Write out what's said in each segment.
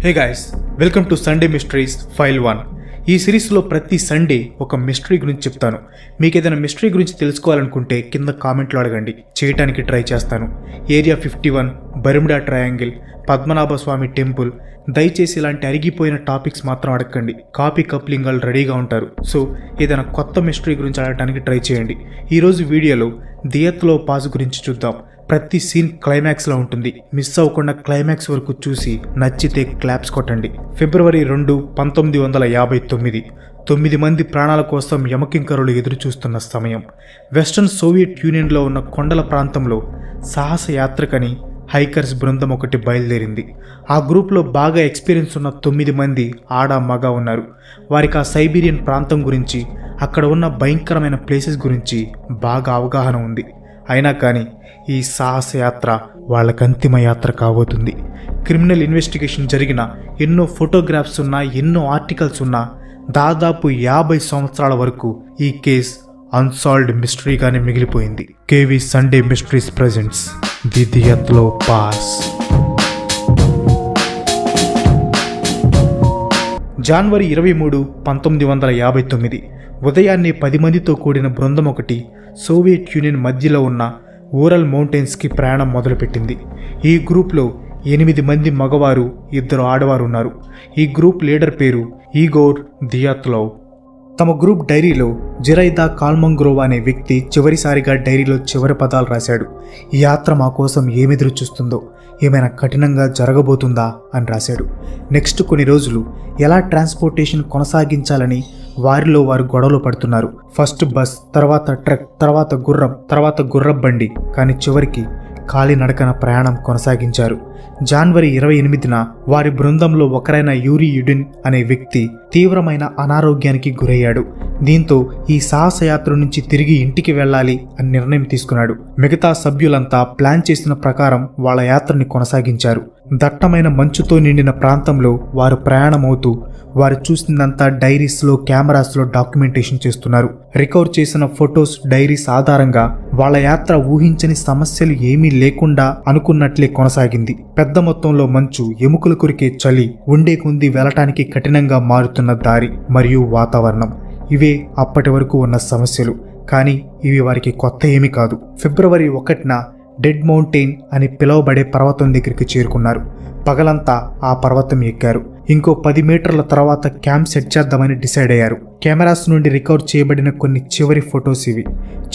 Hey guys, welcome to Sunday mysteries file 1. ఈ సిరీస్లో ప్రతి సండే ఒక మిస్టరీ గురించి చెప్తాను. మీకు ఏదైనా మిస్టరీ గురించి తెలుసుకోవాలనుకుంటే కింద కామెంట్లో అడగండి, చేయడానికి ట్రై చేస్తాను. ఏరియా 51, బర్ముడా ట్రయాంగిల్, పద్మనాభ స్వామి టెంపుల్, దయచేసి ఇలాంటి అరిగిపోయిన టాపిక్స్ మాత్రం అడగండి. కాపీ కప్లింగ్ వాళ్ళు రెడీగా ఉంటారు. సో ఏదైనా కొత్త మిస్టరీ గురించి అడగడానికి ట్రై చేయండి. ఈరోజు వీడియోలో దియత్లో పాస్ గురించి చూద్దాం. ప్రతి సీన్ క్లైమాక్స్లో ఉంటుంది. మిస్ అవ్వకుండా క్లైమాక్స్ వరకు చూసి నచ్చితే క్లాప్స్ కొట్టండి. ఫిబ్రవరి 2, 1959. 9 మంది ప్రాణాల కోసం యమకింకరులు ఎదురు చూస్తున్న సమయం. వెస్టర్న్ సోవియట్ యూనియన్లో ఉన్న కొండల ప్రాంతంలో సాహస యాత్రకని హైకర్స్ బృందం ఒకటి బయలుదేరింది. ఆ గ్రూప్లో బాగా ఎక్స్పీరియన్స్ ఉన్న 9 మంది ఆడ మగ ఉన్నారు. వారికి ఆ సైబీరియన్ ప్రాంతం గురించి, అక్కడ ఉన్న భయంకరమైన ప్లేసెస్ గురించి బాగా అవగాహన ఉంది. అయినా కానీ ఈ సాహస యాత్ర వాళ్ళకి అంతిమ యాత్ర కాబోతుంది. క్రిమినల్ ఇన్వెస్టిగేషన్ జరిగిన ఎన్నో ఫోటోగ్రాఫ్స్ ఉన్నా, ఎన్నో ఆర్టికల్స్ ఉన్నా, దాదాపు 50 సంవత్సరాల వరకు ఈ కేస్ అన్సాల్వ్డ్ మిస్టరీగానే మిగిలిపోయింది. KV Sunday mysteries presents the Dyatlov Pass. జనవరి 23, 1959 ఉదయాన్నే 10 మందితో కూడిన బృందం ఒకటి సోవియట్ యూనియన్ మధ్యలో ఉన్న ఊరల్ మౌంటైన్స్కి ప్రయాణం మొదలుపెట్టింది. ఈ గ్రూప్లో 8 మంది మగవారు, 2 ఆడవారు ఉన్నారు. ఈ గ్రూప్ లీడర్ పేరు ఈగోర్ దియాత్లోవ్. తమ గ్రూప్ డైరీలో జిరైదా కాల్మంగ్రోవా అనే వ్యక్తి చివరిసారిగా డైరీలో చివరి పదాలు రాశాడు. ఈ యాత్ర మా కోసం ఏమెదురు చూస్తుందో, ఏమైనా కఠినంగా జరగబోతుందా అని రాశాడు. నెక్స్ట్ కొన్ని రోజులు ఎలా ట్రాన్స్పోర్టేషన్ కొనసాగించాలని వారిలో వారు గొడవలు పడుతున్నారు. ఫస్ట్ బస్, తర్వాత ట్రక్, తర్వాత గుర్రం, తర్వాత గుర్రపు బండి, కానీ చివరికి కాలినడకన ప్రయాణం కొనసాగించారు. జనవరి 28న వారి బృందంలో ఒకరైన యూరీ యుడిన్ అనే వ్యక్తి తీవ్రమైన అనారోగ్యానికి గురయ్యాడు. దీంతో ఈ సాహసయాత్ర నుంచి తిరిగి ఇంటికి వెళ్ళాలి అని నిర్ణయం తీసుకున్నాడు. మిగతా సభ్యులంతా ప్లాన్ చేసిన ప్రకారం వాళ్ళ యాత్రని కొనసాగించారు. దట్టమైన మంచుతో నిండిన ప్రాంతంలో వారు ప్రయాణమవుతూ వారు చూసిందంతా డైరీస్లో, కెమెరాస్లో డాక్యుమెంటేషన్ చేస్తున్నారు. రికవర్ చేసిన ఫొటోస్, డైరీస్ ఆధారంగా వాళ్ళ యాత్ర ఊహించని సమస్యలు ఏమీ లేకుండా అనుకున్నట్లే కొనసాగింది. పెద్ద మొత్తంలో మంచు, ఎముకలు కొరికే చలి, ఉండే కొంది వెళ్ళటానికి కఠినంగా మారుతున్న దారి మరియు వాతావరణం, ఇవే అప్పటి వరకు ఉన్న సమస్యలు. కానీ ఇవి వారికి కొత్త ఏమీ కాదు. ఫిబ్రవరి 1న డెడ్ మౌంటైన్ అని పిలువబడే పర్వతం దగ్గరికి చేరుకున్నారు. పగలంతా ఆ పర్వతం ఎక్కారు. ఇంకో 10 మీటర్ల తర్వాత క్యాంప్ సెట్ చేద్దామని డిసైడ్ అయ్యారు. కెమెరాస్ నుండి రికవర్ చేయబడిన కొన్ని చివరి ఫొటోస్ ఇవి.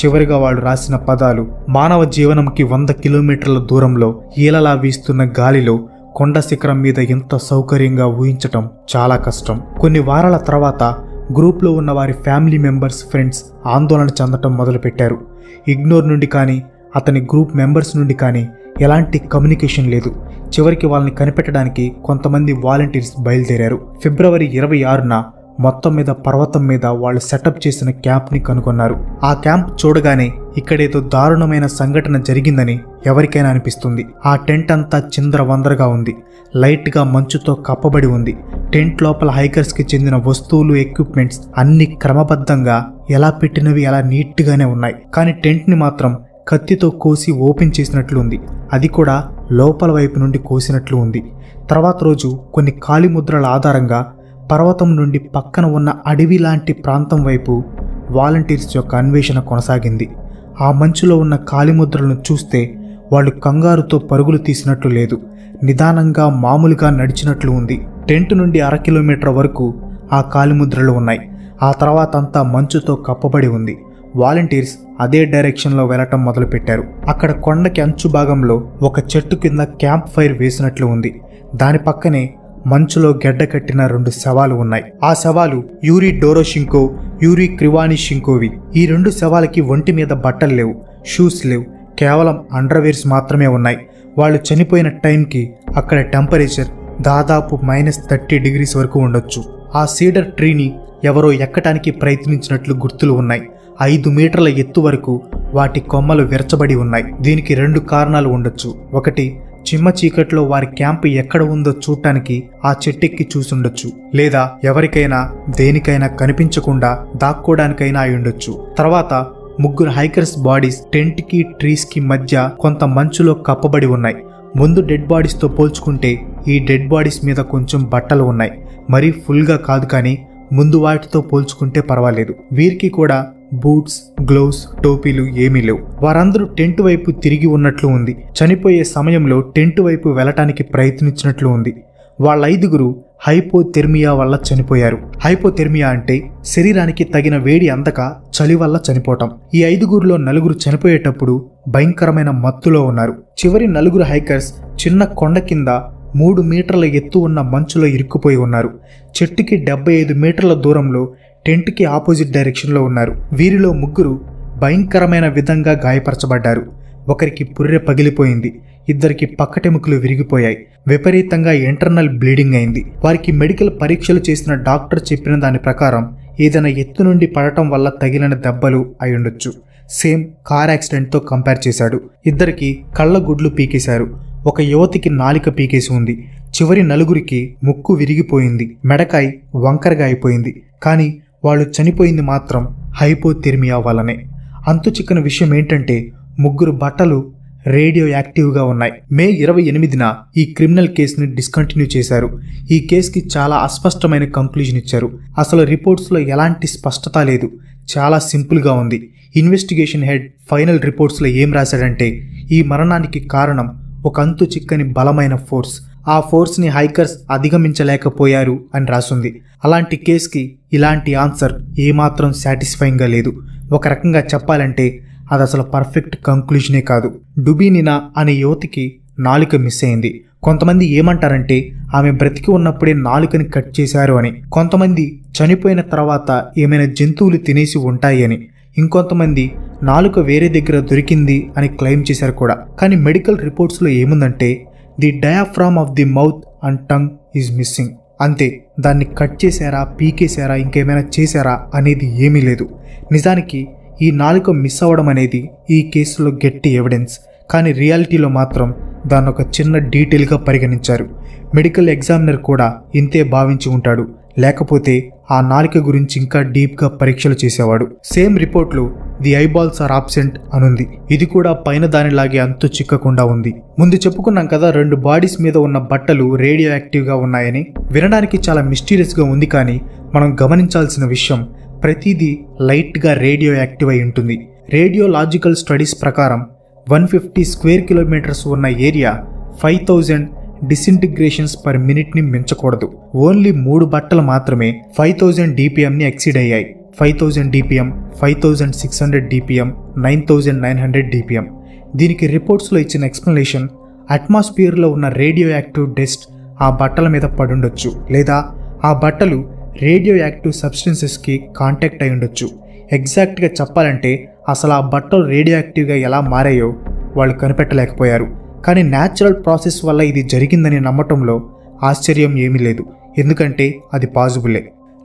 చివరిగా వాళ్ళు రాసిన పదాలు: మానవ జీవనంకి 100 కిలోమీటర్ల దూరంలో ఈలలా వీస్తున్న గాలిలో కొండ శిఖరం మీద ఎంత సౌకర్యంగా ఊహించటం చాలా కష్టం. కొన్ని వారాల తర్వాత గ్రూప్లో ఉన్న వారి ఫ్యామిలీ మెంబర్స్, ఫ్రెండ్స్ ఆందోళన చెందటం మొదలుపెట్టారు. ఇగ్నోర్ నుండి కానీ, అతని గ్రూప్ మెంబర్స్ నుండి కానీ ఎలాంటి కమ్యూనికేషన్ లేదు. చివరికి వాళ్ళని కనిపెట్టడానికి కొంతమంది వాలంటీర్స్ బయలుదేరారు. ఫిబ్రవరి 26న మొత్తం మీద పర్వతం మీద వాళ్ళు సెటప్ చేసిన క్యాంప్ని కనుగొన్నారు. ఆ క్యాంప్ చూడగానే ఇక్కడేదో దారుణమైన సంఘటన జరిగిందని ఎవరికైనా అనిపిస్తుంది. ఆ టెంట్ అంతా చిందరవందరగా ఉంది. లైట్గా మంచుతో కప్పబడి ఉంది. టెంట్ లోపల హైకర్స్కి చెందిన వస్తువులు, ఎక్విప్మెంట్స్ అన్ని క్రమబద్ధంగా ఎలా పెట్టినవి అలా నీట్గానే ఉన్నాయి. కానీ టెంట్ని మాత్రం కత్తితో కోసి ఓపెన్ చేసినట్లు ఉంది. అది కూడా లోపల వైపు నుండి కోసినట్లు ఉంది. తర్వాత రోజు కొన్ని కాలిముద్రల ఆధారంగా పర్వతం నుండి పక్కన ఉన్న అడవి లాంటి ప్రాంతం వైపు వాలంటీర్స్ యొక్క అన్వేషణ కొనసాగింది. ఆ మంచులో ఉన్న కాలిముద్రలను చూస్తే వాళ్ళు కంగారుతో పరుగులు తీసినట్లు లేదు. నిదానంగా మామూలుగా నడిచినట్లు ఉంది. టెంట్ నుండి 1/2 కిలోమీటర్ వరకు ఆ కాలిముద్రలు ఉన్నాయి. ఆ తర్వాత అంతా మంచుతో కప్పబడి ఉంది. వాలంటీర్స్ అదే డైరెక్షన్లో వెళ్ళటం మొదలుపెట్టారు. అక్కడ కొండకి అంచు భాగంలో ఒక చెట్టు కింద క్యాంప్ ఫైర్ వేసినట్లు ఉంది. దాని పక్కనే మంచులో గెడ్డ కట్టిన 2 శవాలు ఉన్నాయి. ఆ శవాలు యూరీ డోరోషింకో, యూరీ క్రివానిషింకోవి. ఈ 2 శవాలకి ఒంటి మీద బట్టలు లేవు, షూస్ లేవు, కేవలం అండర్వేర్స్ మాత్రమే ఉన్నాయి. వాళ్ళు చనిపోయిన టైంకి అక్కడ టెంపరేచర్ దాదాపు -30 డిగ్రీస్ వరకు ఉండొచ్చు. ఆ సీడర్ ట్రీని ఎవరో ఎక్కటానికి ప్రయత్నించినట్లు గుర్తులు ఉన్నాయి. 5 మీటర్ల ఎత్తు వరకు వాటి కొమ్మలు విరచబడి ఉన్నాయి. దీనికి 2 కారణాలు ఉండొచ్చు. ఒకటి, చిమ్మ చీకట్లో వారి క్యాంపు ఎక్కడ ఉందో చూడటానికి ఆ చెట్టెక్కి చూసుండొచ్చు. లేదా ఎవరికైనా దేనికైనా కనిపించకుండా దాక్కోడానికైనా అయి ఉండొచ్చు. తర్వాత 3 హైకర్స్ బాడీస్ టెంట్కి, ట్రీస్కి మధ్య కొంత మంచులో కప్పబడి ఉన్నాయి. ముందు డెడ్ బాడీస్తో పోల్చుకుంటే ఈ డెడ్ బాడీస్ మీద కొంచెం బట్టలు ఉన్నాయి, మరీ ఫుల్గా కాదు, కానీ ముందు వాటితో పోల్చుకుంటే పర్వాలేదు. వీరికి కూడా బూట్స్, గ్లోవ్స్, టోపీలు ఏమీ లేవు. వారందరూ టెంట్ వైపు తిరిగి ఉన్నట్లు ఉంది. చనిపోయే సమయంలో టెంట్ వైపు వెళ్ళటానికి ప్రయత్నించినట్లు ఉంది. వాళ్ళ 5గురు హైపోథెర్మియా వల్ల చనిపోయారు. హైపోథెర్మియా అంటే శరీరానికి తగిన వేడి అందక చలి వల్ల చనిపోవటం. ఈ 5గురిలో 4 చనిపోయేటప్పుడు భయంకరమైన మత్తులో ఉన్నారు. చివరి 4 హైకర్స్ చిన్న కొండ కింద 3 మీటర్ల ఎత్తు ఉన్న మంచులో ఇరుక్కుపోయి ఉన్నారు. చెట్టుకి 75 మీటర్ల దూరంలో టెంట్కి ఆపోజిట్ డైరెక్షన్లో ఉన్నారు. వీరిలో 3 భయంకరమైన విధంగా గాయపరచబడ్డారు. ఒకరికి పుర్రె పగిలిపోయింది, 2కి పక్కటెముకలు విరిగిపోయాయి, విపరీతంగా ఇంటర్నల్ బ్లీడింగ్ అయింది. వారికి మెడికల్ పరీక్షలు చేసిన డాక్టర్ చెప్పిన దాని ప్రకారం ఏదైనా ఎత్తు నుండి పడటం వల్ల తగిలిన దెబ్బలు అయ్యుండొచ్చు. సేమ్ కార్ యాక్సిడెంట్తో కంపేర్ చేశాడు. 2కి కళ్ళ గుడ్లు పీకేశారు. ఒక యువతికి నాలిక పీకేసి ఉంది. చివరి 4కి ముక్కు విరిగిపోయింది, మెడకాయ వంకరగా అయిపోయింది. కానీ వాళ్ళు చనిపోయింది మాత్రం హైపోథెర్మియా వల్లనే. అంతు చిక్కని విషయం ఏంటంటే 3 బట్టలు రేడియో యాక్టివ్గా ఉన్నాయి. మే 28న ఈ క్రిమినల్ కేసుని డిస్కంటిన్యూ చేశారు. ఈ కేసుకి చాలా అస్పష్టమైన కంక్లూజన్ ఇచ్చారు. అసలు రిపోర్ట్స్లో ఎలాంటి స్పష్టత లేదు, చాలా సింపుల్గా ఉంది. ఇన్వెస్టిగేషన్ హెడ్ ఫైనల్ రిపోర్ట్స్లో ఏం రాశాడంటే ఈ మరణానికి కారణం ఒక అంతు చిక్కని బలమైన ఫోర్స్, ఆ ఫోర్స్ని హైకర్స్ అధిగమించలేకపోయారు అని రాసుంది. అలాంటి కేసుకి ఇలాంటి ఆన్సర్ ఏమాత్రం సాటిస్ఫైయింగ్గా లేదు. ఒక రకంగా చెప్పాలంటే అది అసలు పర్ఫెక్ట్ కంక్లూజనే కాదు. డుబీనినా అనే యువతికి నాలుక మిస్ అయింది. కొంతమంది ఏమంటారంటే ఆమె బ్రతికి ఉన్నప్పుడే నాలుకని కట్ చేశారు అని, కొంతమంది చనిపోయిన తర్వాత ఏమైనా జంతువులు తినేసి ఉంటాయి అని, ఇంకొంతమంది నాలుక వేరే దగ్గర దొరికింది అని క్లెయిమ్ చేశారు కూడా. కానీ మెడికల్ రిపోర్ట్స్లో ఏముందంటే the diaphragm of the mouth and tongue is missing. అంతే, దాన్ని కట్ చేశారా, పీకేశారా, ఇంకేమైనా చేశారా అనేది ఏమీ లేదు. నిజానికి ఈ నాలుక మిస్ అవ్వడం అనేది ఈ కేసులో గట్టి ఎవిడెన్స్, కానీ రియాలిటీలో మాత్రం దాన్ని ఒక చిన్న డీటెయిల్గా పరిగణించారు. మెడికల్ ఎగ్జామినర్ కూడా ఇంతే భావించి ఉంటాడు, లేకపోతే ఆ నాలుక గురించి ఇంకా డీప్గా పరీక్షలు చేసేవాడు. సేమ్ రిపోర్ట్లో ది ఐబాల్స్ ఆర్ ఆబ్సెంట్ అనుంది. ఇది కూడా పైన దానిలాగే అంతు చిక్కకుండా ఉంది. ముందు చెప్పుకున్నాం కదా 2 బాడీస్ మీద ఉన్న బట్టలు రేడియో యాక్టివ్గా ఉన్నాయని. వినడానికి చాలా మిస్టీరియస్గా ఉంది, కానీ మనం గమనించాల్సిన విషయం ప్రతిదీ లైట్గా రేడియో యాక్టివ్ అయి ఉంటుంది. రేడియోలాజికల్ స్టడీస్ ప్రకారం 150 స్క్వేర్ కిలోమీటర్స్ ఉన్న ఏరియా 5000 డిసింటిగ్రేషన్స్ పర్ మినిట్ని మించకూడదు. ఓన్లీ 3 బట్టలు మాత్రమే 5000 DPMని ఎక్సీడ్ అయ్యాయి. 5000 DPM, 5600 DPM, 9900 DPM. దీనికి రిపోర్ట్స్లో ఇచ్చిన ఎక్స్ప్లెనేషన్ అట్మాస్ఫియర్లో ఉన్న రేడియో యాక్టివ్ డస్ట్ ఆ బట్టల మీద పడుండొచ్చు, లేదా ఆ బట్టలు రేడియో యాక్టివ్ సబ్స్టెన్సెస్కి కాంటాక్ట్ అయి ఉండొచ్చు. ఎగ్జాక్ట్గా చెప్పాలంటే అసలు ఆ బట్టలు రేడియో యాక్టివ్గా ఎలా మారాయో వాళ్ళు కనిపెట్టలేకపోయారు. కానీ న్యాచురల్ ప్రాసెస్ వల్ల ఇది జరిగిందని నమ్మటంలో ఆశ్చర్యం ఏమీ లేదు, ఎందుకంటే అది పాజిబులే.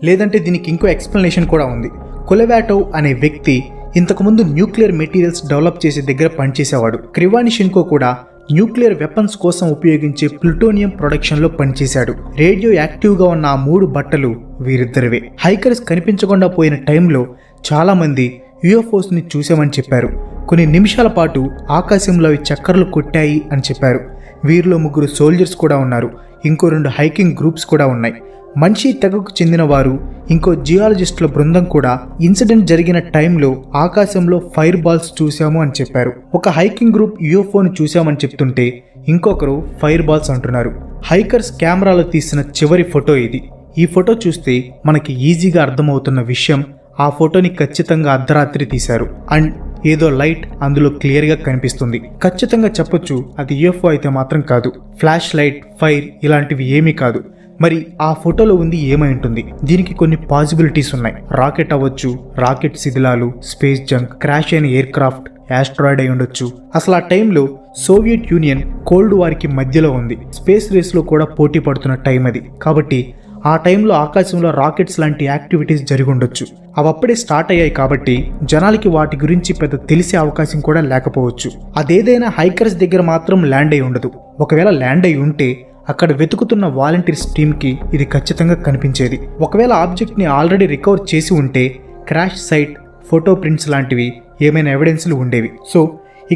లేదంటే దీనికి ఇంకో ఎక్స్ప్లెనేషన్ కూడా ఉంది. కొలెవాటోవ్ అనే వ్యక్తి ఇంతకుముందు న్యూక్లియర్ మెటీరియల్స్ డెవలప్ చేసే దగ్గర పనిచేసేవాడు. క్రివానిషెంకో కూడా న్యూక్లియర్ వెపన్స్ కోసం ఉపయోగించే ప్లూటోనియం ప్రొడక్షన్లో పనిచేశాడు. రేడియో యాక్టివ్గా ఉన్న ఆ 3 బట్టలు వీరిద్దరివే. హైకర్స్ కనిపించకుండా పోయిన టైంలో చాలామంది యూఎఫ్ఓస్ని చూసామని చెప్పారు. కొన్ని నిమిషాల పాటు ఆకాశంలో అవి చక్కర్లు కొట్టాయి అని చెప్పారు. వీరిలో 3 సోల్జర్స్ కూడా ఉన్నారు. ఇంకో 2 హైకింగ్ గ్రూప్స్ కూడా ఉన్నాయి. మనిషి తెగకు చెందిన వారు, ఇంకో జియాలజిస్టుల బృందం కూడా ఇన్సిడెంట్ జరిగిన టైంలో ఆకాశంలో ఫైర్ బాల్స్ చూసాము అని చెప్పారు. ఒక హైకింగ్ గ్రూప్ యూఎఫ్ఓని చూసామని చెప్తుంటే ఇంకొకరు ఫైర్ బాల్స్ అంటున్నారు. హైకర్స్ కెమెరాలో తీసిన చివరి ఫోటో ఇది. ఈ ఫోటో చూస్తే మనకి ఈజీగా అర్థమవుతున్న విషయం, ఆ ఫోటోని ఖచ్చితంగా అర్ధరాత్రి తీశారు అండ్ ఏదో లైట్ అందులో క్లియర్గా కనిపిస్తుంది. ఖచ్చితంగా చెప్పొచ్చు అది యూఎఫ్ఓ అయితే మాత్రం కాదు. ఫ్లాష్ లైట్, ఫైర్ ఇలాంటివి ఏమీ కాదు. మరి ఆ ఫోటోలో ఉంది ఏమై ఉంటుంది? దీనికి కొన్ని పాసిబిలిటీస్ ఉన్నాయి. రాకెట్ అవ్వచ్చు, రాకెట్ శిథిలాలు, స్పేస్ జంక్, క్రాష్ అయిన ఎయిర్ క్రాఫ్ట్, యాస్ట్రాయిడ్ అయి ఉండొచ్చు. అసలు ఆ టైంలో సోవియట్ యూనియన్ కోల్డ్ వార్కి మధ్యలో ఉంది. స్పేస్ రేస్లో కూడా పోటీ పడుతున్న టైం అది. కాబట్టి ఆ టైంలో ఆకాశంలో రాకెట్స్ లాంటి యాక్టివిటీస్ జరిగి ఉండొచ్చు. అవి అప్పుడే స్టార్ట్ అయ్యాయి కాబట్టి జనాలకి వాటి గురించి పెద్ద తెలిసే అవకాశం కూడా లేకపోవచ్చు. అదేదైనా హైకర్స్ దగ్గర మాత్రం ల్యాండ్ అయి ఉండదు. ఒకవేళ ల్యాండ్ అయి ఉంటే అక్కడ వెతుకుతున్న వాలంటీర్స్ టీమ్కి ఇది ఖచ్చితంగా కనిపించేది. ఒకవేళ ఆబ్జెక్ట్ని ఆల్రెడీ రికవర్ చేసి ఉంటే క్రాష్ సైట్, ఫోటో ప్రింట్స్ లాంటివి ఏమైనా ఎవిడెన్స్లు ఉండేవి. సో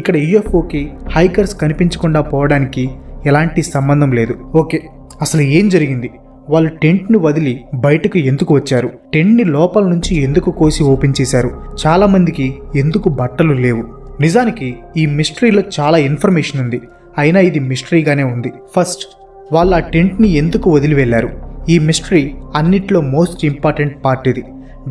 ఇక్కడ యూఎఫ్ఓకి హైకర్స్ కనిపించకుండా పోవడానికి ఎలాంటి సంబంధం లేదు. ఓకే, అసలు ఏం జరిగింది? వాళ్ళు టెంట్ను వదిలి బయటకు ఎందుకు వచ్చారు? టెంట్ని లోపల నుంచి ఎందుకు కోసి ఓపెన్ చేశారు? చాలా మందికి ఎందుకు బట్టలు లేవు? నిజానికి ఈ మిస్టరీలో చాలా ఇన్ఫర్మేషన్ ఉంది, అయినా ఇది మిస్టరీగానే ఉంది. ఫస్ట్, వాళ్ళు ఆ టెంట్ని ఎందుకు వదిలి వెళ్ళారు? ఈ మిస్టరీ అన్నిట్లో మోస్ట్ ఇంపార్టెంట్ పార్ట్ ఇది.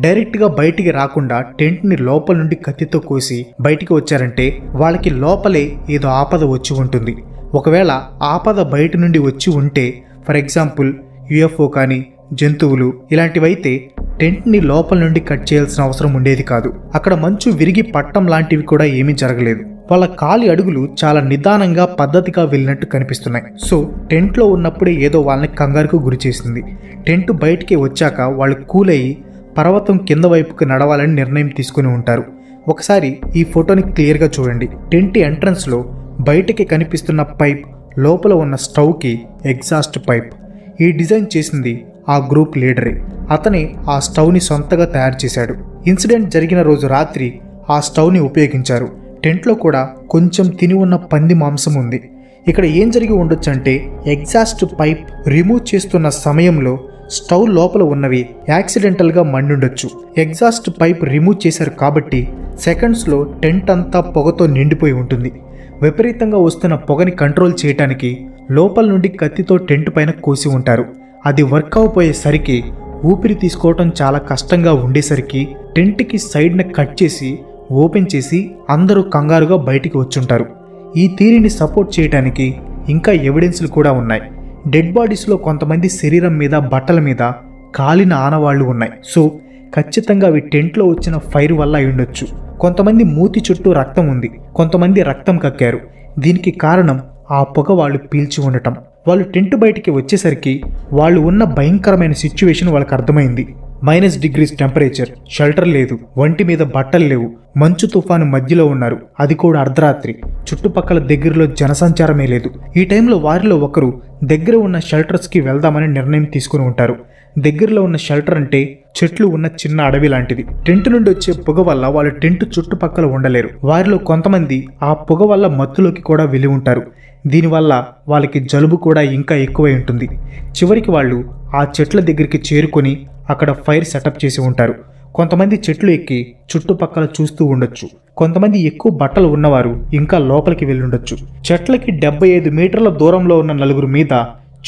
డైరెక్ట్గా బయటికి రాకుండా టెంట్ని లోపల నుండి కత్తితో కోసి బయటికి వచ్చారంటే వాళ్ళకి లోపలే ఏదో ఆపద వచ్చి ఉంటుంది. ఒకవేళ ఆపద బయట నుండి వచ్చి ఉంటే, ఫర్ ఎగ్జాంపుల్ యుఎఫ్ఓ కానీ జంతువులు ఇలాంటివైతే టెంట్ని లోపల నుండి కట్ చేయాల్సిన అవసరం ఉండేది కాదు. అక్కడ మంచు విరిగి పట్టం లాంటివి కూడా ఏమీ జరగలేదు. వాళ్ళ కాలి అడుగులు చాలా నిదానంగా పద్ధతిగా వెళ్ళినట్టు కనిపిస్తున్నాయి. సో టెంట్లో ఉన్నప్పుడే ఏదో వాళ్ళని కంగారుకు గురి చేసింది. టెంట్ బయటికి వచ్చాక వాళ్ళు కూలయ్యి పర్వతం కింద వైపుకు నడవాలని నిర్ణయం తీసుకుని ఉంటారు. ఒకసారి ఈ ఫోటోని క్లియర్గా చూడండి. టెంట్ ఎంట్రన్స్లో బయటికి కనిపిస్తున్న పైప్ లోపల ఉన్న స్టవ్కి ఎగ్జాస్ట్ పైప్. ఈ డిజైన్ చేసింది ఆ గ్రూప్ లీడరే. అతనే ఆ స్టవ్ని సొంతగా తయారు చేశాడు. ఇన్సిడెంట్ జరిగిన రోజు రాత్రి ఆ స్టవ్ని ఉపయోగించారు. టెంట్లో కూడా కొంచెం తిని ఉన్న పంది మాంసం ఉంది. ఇక్కడ ఏం జరిగి ఉండొచ్చు అంటే, ఎగ్జాస్ట్ పైప్ రిమూవ్ చేస్తున్న సమయంలో స్టవ్ లోపల ఉన్నవి యాక్సిడెంటల్గా మండుండొచ్చు. ఎగ్జాస్ట్ పైప్ రిమూవ్ చేశారు కాబట్టి సెకండ్స్లో టెంట్ అంతా పొగతో నిండిపోయి ఉంటుంది. విపరీతంగా వస్తున్న పొగని కంట్రోల్ చేయడానికి లోపల నుండి కత్తితో టెంట్ పైన కోసి ఉంటారు. అది వర్క్ అయిపోయేసరికి ఊపిరి తీసుకోవటం చాలా కష్టంగా ఉండేసరికి టెంట్కి సైడ్ని కట్ చేసి ఓపెన్ చేసి అందరూ కంగారుగా బయటికి వచ్చుంటారు. ఈ థియరీని సపోర్ట్ చేయడానికి ఇంకా ఎవిడెన్స్లు కూడా ఉన్నాయి. డెడ్ బాడీస్లో కొంతమంది శరీరం మీద బట్టల మీద కాలిన ఆనవాళ్లు ఉన్నాయి. సో ఖచ్చితంగా అవి టెంట్లో వచ్చిన ఫైర్ వల్ల అయి ఉండొచ్చు. కొంతమంది మూతి చుట్టూ రక్తం ఉంది, కొంతమంది రక్తం కక్కారు. దీనికి కారణం ఆ పొగ వాళ్ళు పీల్చి ఉండటం. వాళ్ళు టెంట్ బయటికి వచ్చేసరికి వాళ్ళు ఉన్న భయంకరమైన సిచ్యువేషన్ వాళ్ళకి అర్థమైంది. -డిగ్రీస్ టెంపరేచర్, షెల్టర్ లేదు, ఒంటి మీద బట్టలు లేవు, మంచు తుఫాను మధ్యలో ఉన్నారు, అది కూడా అర్ధరాత్రి. చుట్టుపక్కల దగ్గరలో జనసంచారమే లేదు. ఈ టైంలో వారిలో ఒకరు దగ్గర ఉన్న షెల్టర్స్కి వెళ్దామని నిర్ణయం తీసుకుని ఉంటారు. దగ్గరలో ఉన్న షెల్టర్ అంటే చెట్లు ఉన్న చిన్న అడవి లాంటిది. టెంట్ నుండి వచ్చే పొగ వల్ల వాళ్ళు టెంట్ చుట్టుపక్కల ఉండలేరు. వారిలో కొంతమంది ఆ పొగ వల్ల మత్తులోకి కూడా వెళ్ళి ఉంటారు. దీనివల్ల వాళ్ళకి జలుబు కూడా ఇంకా ఎక్కువై ఉంటుంది. చివరికి వాళ్ళు ఆ చెట్ల దగ్గరికి చేరుకొని అక్కడ ఫైర్ సెటప్ చేసి ఉంటారు. కొంతమంది చెట్లు ఎక్కి చుట్టుపక్కల చూస్తూ ఉండొచ్చు. కొంతమంది ఎక్కువ బట్టలు ఉన్నవారు ఇంకా లోపలికి వెళ్ళి ఉండొచ్చు. చెట్లకి 75 మీటర్ల దూరంలో ఉన్న నలుగురు మీద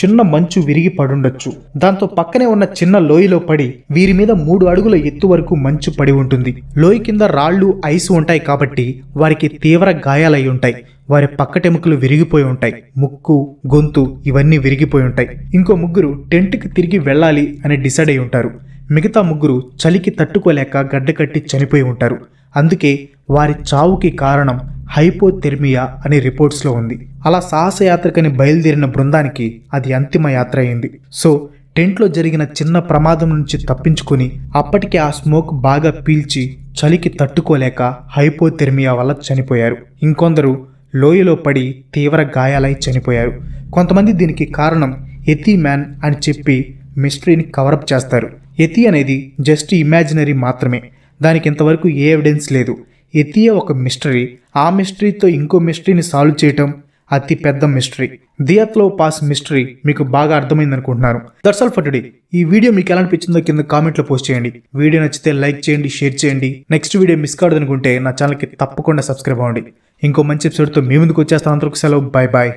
చిన్న మంచు విరిగి పడుండొచ్చు. దాంతో పక్కనే ఉన్న చిన్న లోయలో పడి వీరి మీద 3 అడుగుల ఎత్తు వరకు మంచు పడి ఉంటుంది. లోయ కింద రాళ్లు, ఐసు ఉంటాయి కాబట్టి వారికి తీవ్ర గాయాలయ్యి ఉంటాయి. వారి పక్కటెముకలు విరిగిపోయి ఉంటాయి. ముక్కు, గొంతు ఇవన్నీ విరిగిపోయి ఉంటాయి. ఇంకో ముగ్గురు టెంట్కి తిరిగి వెళ్ళాలి అని డిసైడ్ అయి ఉంటారు. మిగతా ముగ్గురు చలికి తట్టుకోలేక గడ్డకట్టి చనిపోయి ఉంటారు. అందుకే వారి చావుకి కారణం హైపోథెర్మియా అనే రిపోర్ట్స్లో ఉంది. అలా సాహసయాత్రకని బయలుదేరిన బృందానికి అది అంతిమ యాత్ర అయింది. సో టెంట్లో జరిగిన చిన్న ప్రమాదం నుంచి తప్పించుకుని అప్పటికే ఆ స్మోక్ బాగా పీల్చి చలికి తట్టుకోలేక హైపోథెర్మియా వల్ల చనిపోయారు. ఇంకొందరు లోయలో పడి తీవ్ర గాయాలై చనిపోయారు. కొంతమంది దీనికి కారణం ఎథీ మ్యాన్ అని చెప్పి మిస్టరీని కవరప్ చేస్తారు. ఎథీ అనేది జస్ట్ ఇమాజినరీ మాత్రమే. దానికి ఇంతవరకు ఏ ఎవిడెన్స్ లేదు. ఎథియే ఒక మిస్టరీ. ఆ మిస్టరీతో ఇంకో మిస్టరీని సాల్వ్ చేయటం అతి పెద్ద మిస్టరీ. దియాత్లో పాస్ మిస్టరీ మీకు బాగా అర్థమైంది అనుకుంటున్నాను. That's all for today. ఈ వీడియో మీకు ఎలా అనిపించిందో కింద కామెంట్లో పోస్ట్ చేయండి. వీడియో నచ్చితే లైక్ చేయండి, షేర్ చేయండి. నెక్స్ట్ వీడియో మిస్ కావద్దనుకుంటే నా ఛానల్కి తప్పకుండా సబ్స్క్రైబ్ అవ్వండి. ఇంకో మంచి ఎపిసోడ్తో మీ ముందుకు వచ్చేస్తాను. అంతవరకు సెలవు. Bye bye.